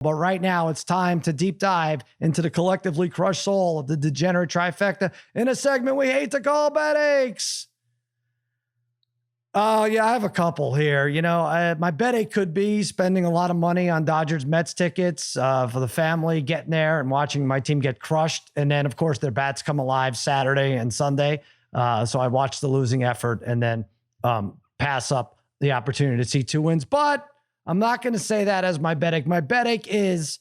But right now, it's time to deep dive into the collectively crushed soul of the degenerate trifecta in a segment we hate to call BetAches. Yeah, I have a couple here. My BetAche could be spending a lot of money on Dodgers Mets tickets for the family, getting there and watching my team get crushed. And then, of course, their bats come alive Saturday and Sunday. So I watch the losing effort and then pass up the opportunity to see 2 wins. But I'm not going to say that as my BetAche. My BetAche is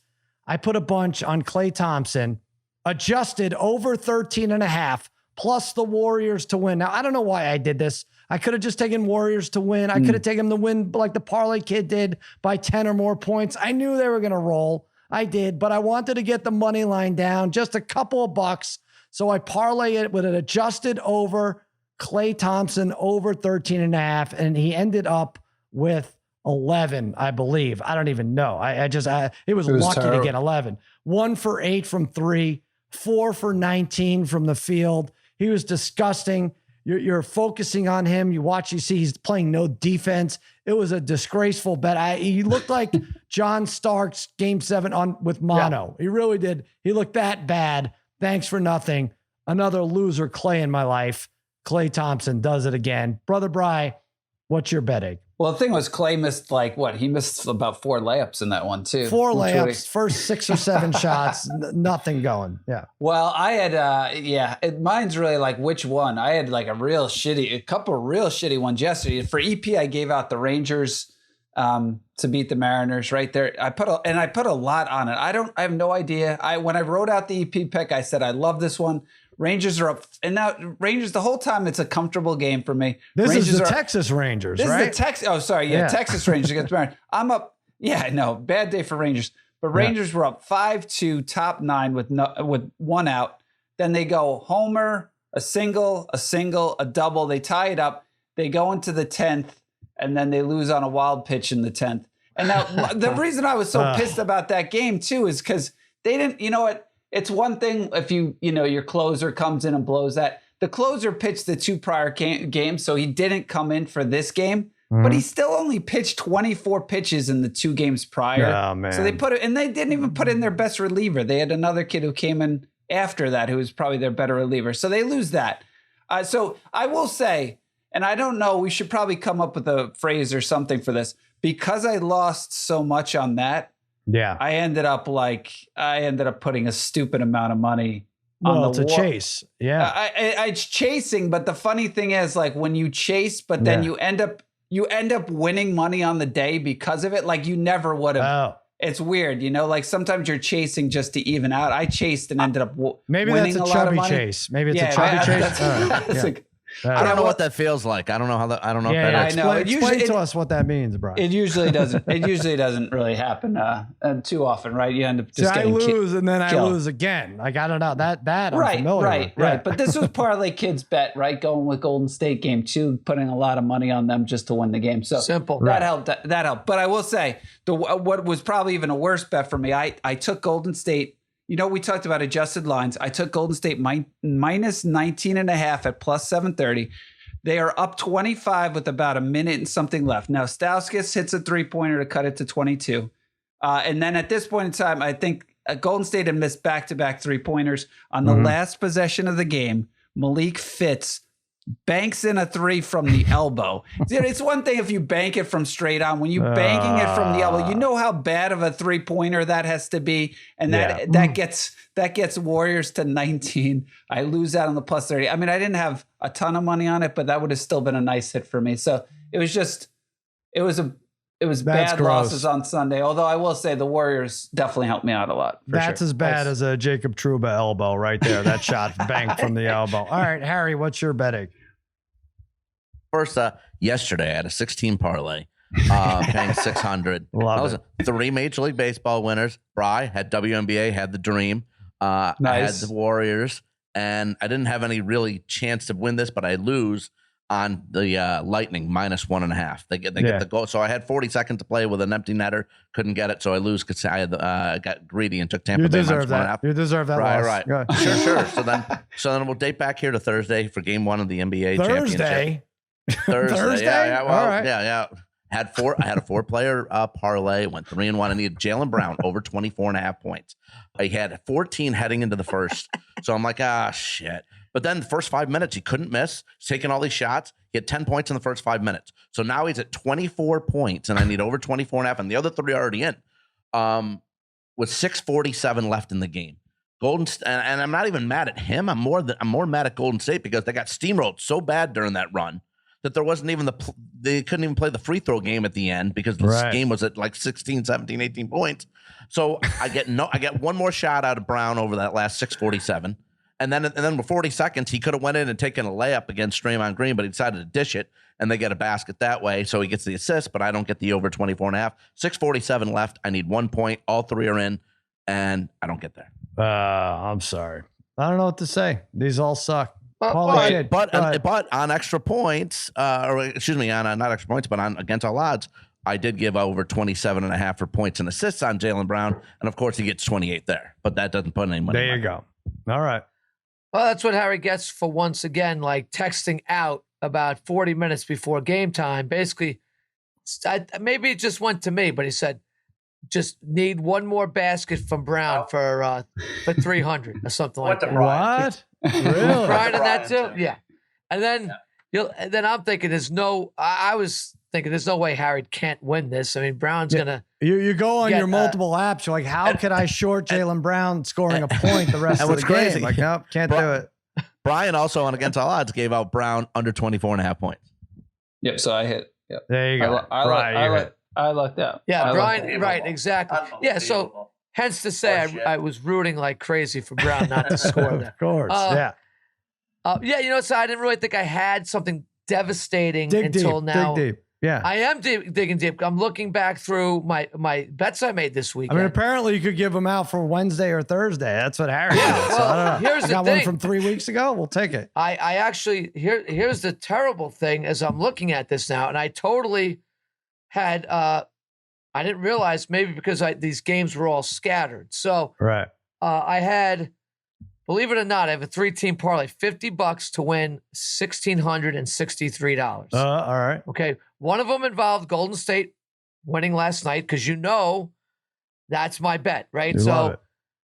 I put a bunch on Klay Thompson, adjusted over 13.5, plus the Warriors to win. Now, I don't know why I did this. I could have just taken Warriors to win. I could have taken them to win like the parlay kid did by 10 or more points. I knew they were going to roll. I did, but I wanted to get the money line down, just a couple of bucks. So I parlay it with an adjusted over Klay Thompson over 13.5, and he ended up with 11, I believe. I don't even know. It was lucky terrible to get 11. 1 for 8 from 3, 4 for 19 from the field. He was disgusting. You're focusing on him. You see he's playing no defense. It was a disgraceful bet. He looked like John Stark's Game 7 with mono. Yeah. He really did. He looked that bad. Thanks for nothing. Another loser Klay in my life. Klay Thompson does it again. Brother Bri, what's your BetAche? Well, the thing was, Klay missed he missed about 4 layups in that one too. 4 layups, first 6 or 7 shots, nothing going. Yeah. Well, I had, mine's really like which one. I had like a couple of real shitty ones yesterday. For EP, I gave out the Rangers to beat the Mariners right there. I put a lot on it. I have no idea. When I wrote out the EP pick, I said, I love this one. Rangers are up, and now Rangers the whole time. It's a comfortable game for me. This is the Texas Rangers, right? This is the Texas. Oh, sorry, yeah, Texas Rangers against Mariners. I'm up. Yeah, I know, bad day for Rangers. But Rangers were up 5-2, top 9 with 1 out. Then they go homer, a single, a double. They tie it up. They go into the 10th, and then they lose on a wild pitch in the 10th. And now the reason I was so pissed about that game too is because they didn't. You know what? It's one thing if your closer comes in and blows that. The closer pitched the 2 prior games, so he didn't come in for this game. But he still only pitched 24 pitches in the 2 games prior. Oh, man. So they didn't even put in their best reliever. They had another kid who came in after that who was probably their better reliever. So they lose that. So I will say, and I don't know, we should probably come up with a phrase or something for this. Because I lost so much on that, yeah, I ended up putting a stupid amount of money on the chase. Yeah, it's chasing. But the funny thing is, like when you chase, but then you end up winning money on the day because of it. Like you never would have. Oh. It's weird, like sometimes you're chasing just to even out. I chased and ended up maybe winning that's a lot chubby of money. Chase. Maybe it's a chubby chase. That's I don't know what that feels like. I don't know how that. I don't know. I know. Explain to us what that means, Brian. It usually doesn't. It usually doesn't really happen too often, right? You end up just getting I lose and then killed. I lose again. Like I don't know that I'm familiar with. Right. But this was parlay kids bet, right? Going with Golden State game 2, putting a lot of money on them just to win the game. So simple. That helped. That helped. But I will say what was probably even a worse bet for me. I took Golden State. We talked about adjusted lines. I took Golden State minus 19.5 at plus 730. They are up 25 with about a minute and something left. Now, Stauskas hits a 3-pointer to cut it to 22. And then at this point in time, I think Golden State had missed back-to-back 3-pointers. On the last possession of the game, Malik Fitz banks in a 3 from the elbow. It's one thing if you bank it from straight on. When you're banking it from the elbow, you know how bad of a 3-pointer that has to be. And that gets Warriors to 19. I lose out on the plus 30. I mean, I didn't have a ton of money on it, but that would have still been a nice hit for me. So it was bad gross. Losses on Sunday. Although I will say the Warriors definitely helped me out a lot. That's as bad as a Jacob Trouba elbow right there. That shot banked from the elbow. All right, Harry, what's your BetAche? First, yesterday I had a 16 parlay, paying 600. Love it. 3 Major League Baseball winners. Bri had WNBA, had the Dream. Nice. I had the Warriors, and I didn't have any really chance to win this, but I lose on the Lightning minus 1.5. They get the goal. So I had 40 seconds to play with an empty netter. Couldn't get it, so I lose because I got greedy and took Tampa Bay minus 1.5. You deserve that. Right. Sure. So then we'll date back here to Thursday for Game 1 of the NBA championship. Thursday? Yeah. Well, all right. Yeah. I had a 4-player parlay, went 3-1. I needed Jaylen Brown over 24.5 points. I had 14 heading into the first. So I'm like, shit. But then the first 5 minutes, he couldn't miss. He's taking all these shots. He had 10 points in the first 5 minutes. So now he's at 24 points, and I need over 24.5, and the other 3 are already in. With 6:47 left in the game. And I'm not even mad at him. I'm more mad at Golden State because they got steamrolled so bad during that run that there wasn't even they couldn't even play the free throw game at the end because this game was at like 16, 17, 18 points. So I get one more shot out of Brown over that last 6:47. And then with 40 seconds, he could have went in and taken a layup against Draymond Green, but he decided to dish it, and they get a basket that way. So he gets the assist, but I don't get the over 24.5. 6:47 left. I need 1 point. All 3 are in, and I don't get there. I'm sorry. I don't know what to say. These all suck. But on extra points, not extra points, but on against all odds, I did give over 27.5 for points and assists on Jaylen Brown. And of course he gets 28 there, but that doesn't put any money. There you go. All right. Well, that's what Harry gets for once again, like texting out about 40 minutes before game time. Basically, maybe it just went to me, but he said, just need one more basket from Brown for 300 or something like that. What? Really? Brian and that too? Yeah. And then I'm thinking I was thinking there's no way Harry can't win this. I mean, Brown's gonna you go on your multiple apps, you're like, how could I short Jaylen Brown scoring a point the rest of the game? Crazy. Like, nope, can't do it. Brian also on Against All Odds gave out Brown under 24.5 points. Yep, so I hit. Yep. There you go. I lucked out. Yeah, Brian, right, exactly. Yeah, so hence to say I was rooting like crazy for Brown not to score there. Of course, yeah. So I didn't really think I had something devastating until now. Dig deep. Yeah. I am digging deep. I'm looking back through my bets I made this weekend. I mean, apparently you could give them out for Wednesday or Thursday. That's what Harry did. Well, so I don't know. here's I the got thing. one from 3 weeks ago. We'll take it. I actually, here's the terrible thing as I'm looking at this now, and I totally had, I didn't realize maybe because these games were all scattered. So right. I had, believe it or not, I have a 3-team parlay, $50 to win $1,663. All right. Okay. One of them involved Golden State winning last night because that's my bet, right? Love it.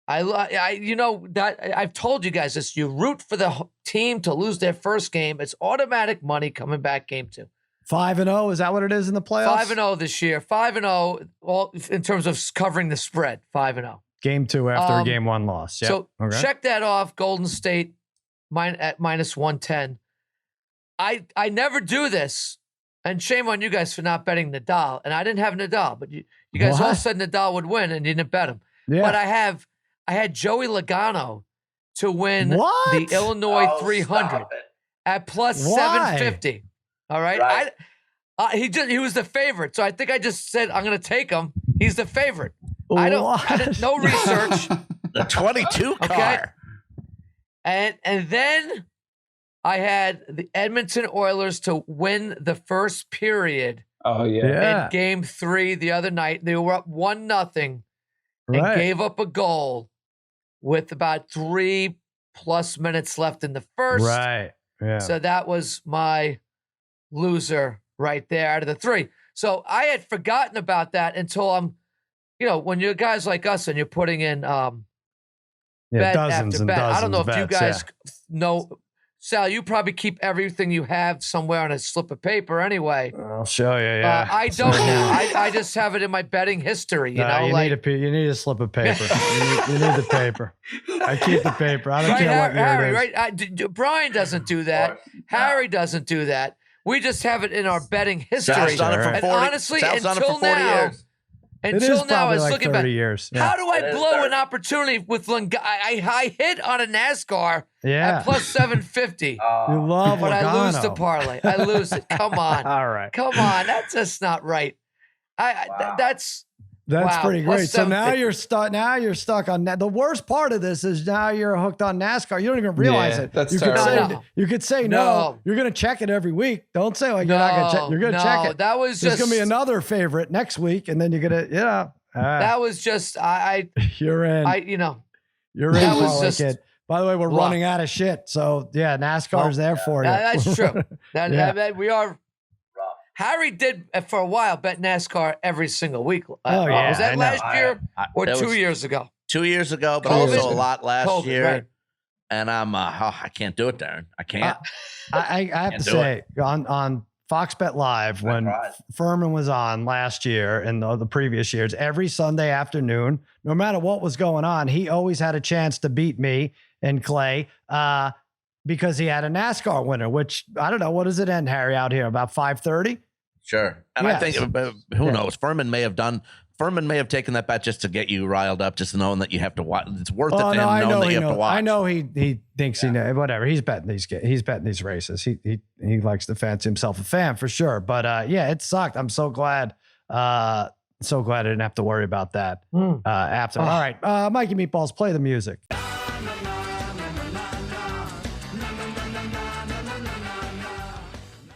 I've told you guys this. You root for the team to lose their first game. It's automatic money coming back game 2. 5-0, is that what it is in the playoffs? 5-0 this year. 5-0, all in terms of covering the spread. 5-0. Game 2 after a game 1 loss. Yep. So check that off. Golden State at minus 110. I never do this, and shame on you guys for not betting Nadal. And I didn't have Nadal, but you guys all said Nadal would win, and you didn't bet him. Yeah. But I had Joey Logano to win the Illinois 300 at plus 750. All right. He was the favorite. So I think I just said, I'm going to take him. He's the favorite. I didn't no research. The 22 car. Okay. And then I had the Edmonton Oilers to win the first period. Oh yeah. In game 3 the other night. They were up 1-0 and gave up a goal with about 3+ minutes left in the first. Right. Yeah. So that was my loser right there out of the 3. So I had forgotten about that until when you're guys like us and you're putting in bet dozens after bet. I don't know if you bets, guys know. Sal, you probably keep everything you have somewhere on a slip of paper anyway. I'll show you. Yeah. I don't. I just have it in my betting history. You need a slip of paper. you need the paper. I keep the paper. I don't care what year it is. Right? Brian doesn't do that. Harry doesn't do that. We just have it in our betting history. Sal's done it for 40, honestly, Sal's done it for 40 years. Until now, I was like looking 30 back. years. Yeah. How do I blow an opportunity with Lungano? I hit on a NASCAR at plus 750. You love but Logano. I lose the parlay. I lose it. Come on. All right. Come on. That's just not right. That's pretty great. Plus So now 750. you're stuck. Now you're stuck on that. The worst part of this is now you're hooked on NASCAR. You don't even realize it. That's you terrible. You could say no. You're going to check it every week. Don't say like you're not going to check. You're going to check it. That was There's just going to be another favorite next week, and then you're going to that was just you're in. You're in. That was parlay just kid. By the way, we're luck. running out of shit. So yeah, NASCAR's there for you. That's true. That we are. Harry did for a while bet NASCAR every single week. Oh, yeah, was that I know. last year or It 2 was years ago? 2 years ago, but COVID. also a lot last year. Right. And I'm, I can't do it, Darren. I can't. I have to say, on Fox Bet Live, when Furman was on last year and the previous years, every Sunday afternoon, no matter what was going on, he always had a chance to beat me and Klay because he had a NASCAR winner, which I don't know. What does it end, Harry, out here? About 5:30? Sure. And Yes. I think, who knows? Furman may have taken that bet just to get you riled up, just knowing that you have to watch. It's worth it to him knowing that you have to watch. I know he thinks he knows, whatever. He's betting these races. He likes to fancy himself a fan for sure. But yeah, it sucked. I'm so glad. I didn't have to worry about that after. All right, Mikey Meatballs, play the music.